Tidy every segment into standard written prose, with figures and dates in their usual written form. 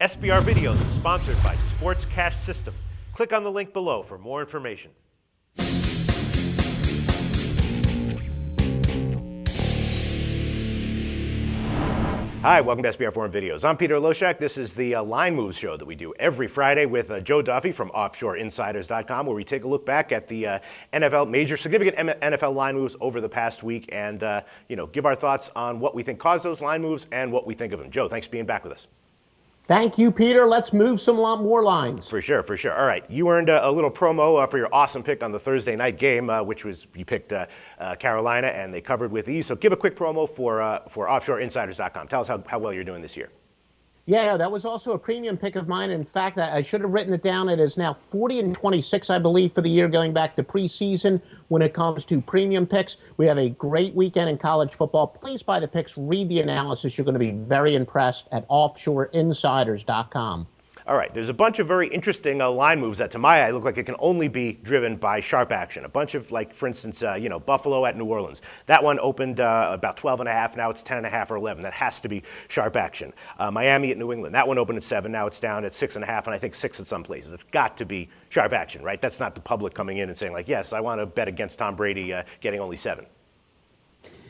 SBR Videos is sponsored by Sports Cash System. Click on the link below for more information. Hi, welcome to SBR Foreign Videos. I'm Peter Loshak. This is the Line Moves show that we do every Friday with Joe Duffy from OffshoreInsiders.com, where we take a look back at the significant NFL line moves over the past week and give our thoughts on what we think caused those line moves and what we think of them. Joe, thanks for being back with us. Thank you, Peter. Let's move some lot more lines. For sure. All right. You earned a little promo for your awesome pick on the Thursday night game, which was you picked Carolina, and they covered with ease. So give a quick promo for OffshoreInsiders.com. Tell us how well you're doing this year. Yeah, that was also a premium pick of mine. In fact, I should have written it down. It is now 40-26, I believe, for the year going back to preseason when it comes to premium picks. We have a great weekend in college football. Please buy the picks, read the analysis. You're going to be very impressed at OffshoreInsiders.com. All right, there's a bunch of very interesting line moves that, to my eye, look like it can only be driven by sharp action. A bunch of, like, for instance, Buffalo at New Orleans. That one opened about 12.5. Now it's 10.5 or 11. That has to be sharp action. Miami at New England. That one opened at 7. Now it's down at 6.5, and I think 6 at some places. It's got to be sharp action, right? That's not the public coming in and saying, like, yes, I want to bet against Tom Brady getting only 7.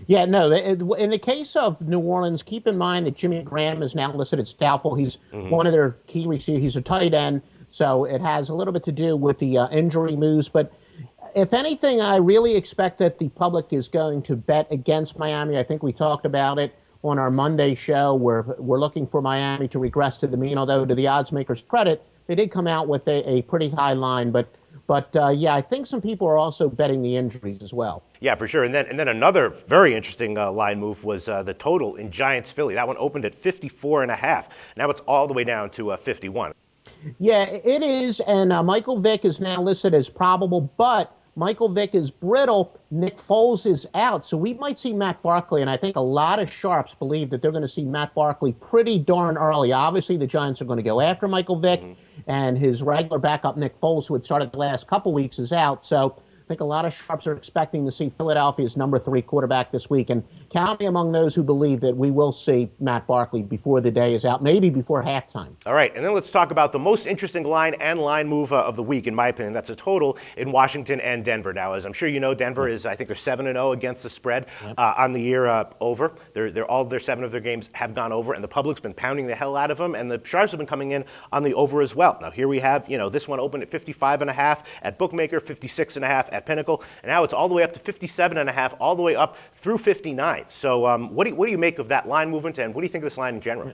Yeah, no, in the case of New Orleans, keep in mind that Jimmy Graham is now listed as doubtful. He's one of their key receivers. He's a tight end, so it has a little bit to do with the injury moves. But if anything, I really expect that the public is going to bet against Miami. I think we talked about it on our Monday show where we're looking for Miami to regress to the mean, although to the odds makers' credit, they did come out with a pretty high line. But I think some people are also betting the injuries as well. Yeah, for sure. And then another very interesting line move was the total in Giants-Philly. That one opened at 54.5. Now it's all the way down to 51. Yeah, it is. And Michael Vick is now listed as probable, but Michael Vick is brittle. Nick Foles is out. So we might see Matt Barkley, and I think a lot of sharps believe that they're going to see Matt Barkley pretty darn early. Obviously, the Giants are going to go after Michael Vick, and his regular backup, Nick Foles, who had started the last couple weeks, is out. So I think a lot of sharps are expecting to see Philadelphia's number 3 quarterback this week, and count me among those who believe that we will see Matt Barkley before the day is out, maybe before halftime. All right, and then let's talk about the most interesting line move of the week, in my opinion. That's a total in Washington and Denver. Now, as I'm sure you know, Denver is, I think they're 7-0 against the spread on the year over. They're all their 7 of their games have gone over, and the public's been pounding the hell out of them, and the sharps have been coming in on the over as well. Now, here we have, this one opened at 55.5 at Bookmaker, 56.5 at Pinnacle, and now it's all the way up to 57.5, all the way up through 59. So what do you make of that line movement, and what do you think of this line in general?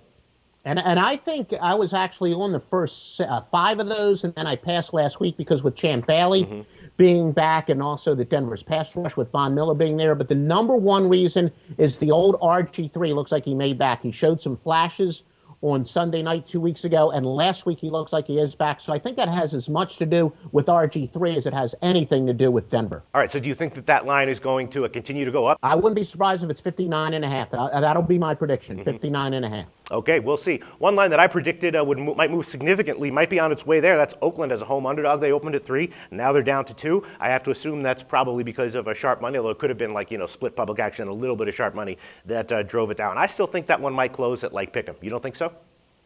And I think I was actually on the first 5 of those, and then I passed last week because with Champ Bailey being back and also the Denver's pass rush with Von Miller being there. But the number one reason is the old RG3 looks like he made back. He showed some flashes on Sunday night 2 weeks ago, and last week he looks like he is back. So I think that has as much to do with RG3 as it has anything to do with Denver. All right, so do you think that line is going to continue to go up? I wouldn't be surprised if it's 59.5. That'll be my prediction, 59.5. Okay, we'll see. One line that I predicted might move significantly, might be on its way there. That's Oakland as a home underdog. They opened at 3, and now they're down to 2. I have to assume that's probably because of a sharp money, although it could have been split public action, a little bit of sharp money that drove it down. I still think that one might close at like Pick'em. You don't think so?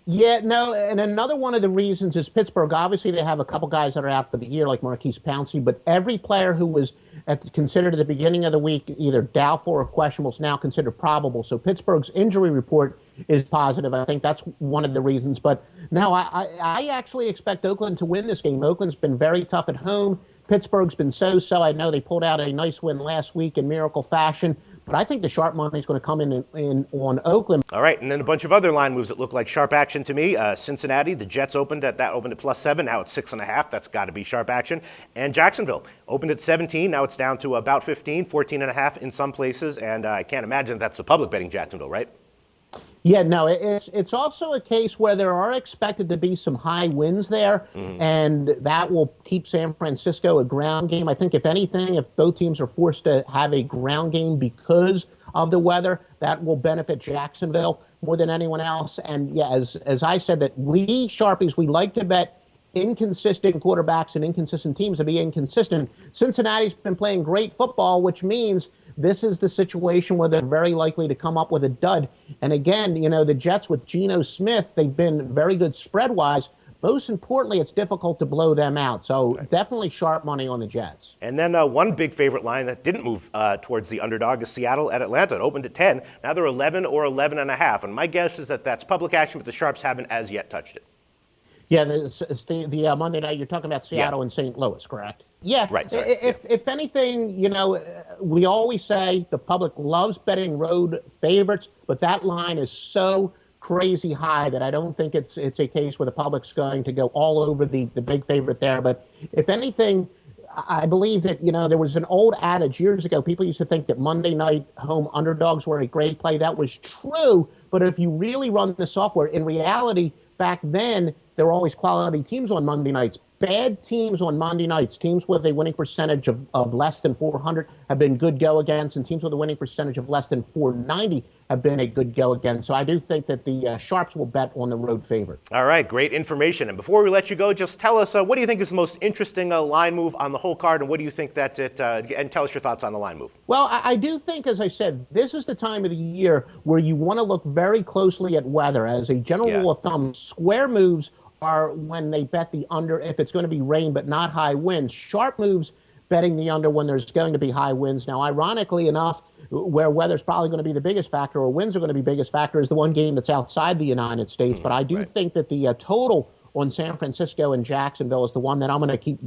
Yeah, no, and another one of the reasons is Pittsburgh. Obviously, they have a couple guys that are out for the year, like Marquise Pouncey, but every player who was considered at the beginning of the week either doubtful or questionable is now considered probable. So Pittsburgh's injury report is positive. I think that's one of the reasons. But no, I actually expect Oakland to win this game. Oakland's been very tough at home. Pittsburgh's been so-so. I know they pulled out a nice win last week in miracle fashion. But I think the sharp money is going to come in on Oakland. All right, and then a bunch of other line moves that look like sharp action to me. Cincinnati, the Jets opened at +7. Now it's 6.5. That's got to be sharp action. And Jacksonville opened at 17. Now it's down to about 15, 14.5 in some places. And I can't imagine that's the public betting Jacksonville, right? Yeah, no, it's also a case where there are expected to be some high winds there, and that will keep San Francisco a ground game. I think, if anything, if both teams are forced to have a ground game because of the weather, that will benefit Jacksonville more than anyone else. And yeah, as I said, that we Sharpies, we like to bet inconsistent quarterbacks and inconsistent teams to be inconsistent. Cincinnati's been playing great football, which means this is the situation where they're very likely to come up with a dud. And again, the Jets with Geno Smith, they've been very good spread-wise. Most importantly, it's difficult to blow them out. So definitely sharp money on the Jets. And then one big favorite line that didn't move towards the underdog is Seattle at Atlanta. It opened at 10. Now they're 11 or 11.5. And my guess is that that's public action, but the Sharps haven't as yet touched it. Yeah, the Monday night, you're talking about Seattle and St. Louis, correct? Yeah. Right. Sorry. If anything, we always say the public loves betting road favorites, but that line is so crazy high that I don't think it's a case where the public's going to go all over the big favorite there. But if anything, I believe that, there was an old adage years ago. People used to think that Monday night home underdogs were a great play. That was true. But if you really run the software, in reality, back then, there were always quality teams on Monday nights. Bad teams on Monday nights, teams with a winning percentage of less than 400 have been good go against, and teams with a winning percentage of less than 490 have been a good go against. So I do think that the Sharps will bet on the road favorite. All right, great information. And before we let you go, just tell us, what do you think is the most interesting line move on the whole card, and what do you think that and tell us your thoughts on the line move. Well, I do think, as I said, this is the time of the year where you want to look very closely at weather. As a general rule of thumb, square moves are when they bet the under if it's going to be rain but not high winds. Sharp moves betting the under when there's going to be high winds. Now, ironically enough, where weather's probably going to be the biggest factor or winds are going to be the biggest factor is the one game that's outside the United States. But I do think that the total on San Francisco and Jacksonville is the one that I'm going to keep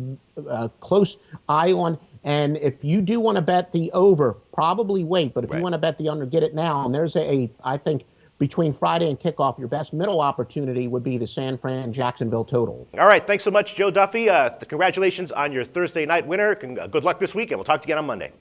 a close eye on. And if you do want to bet the over, probably wait. But if you want to bet the under, get it now. And there's I think, between Friday and kickoff, your best middle opportunity would be the San Fran-Jacksonville total. All right, thanks so much, Joe Duffy. Congratulations on your Thursday night winner. Good luck this weekend. We'll talk to you again on Monday.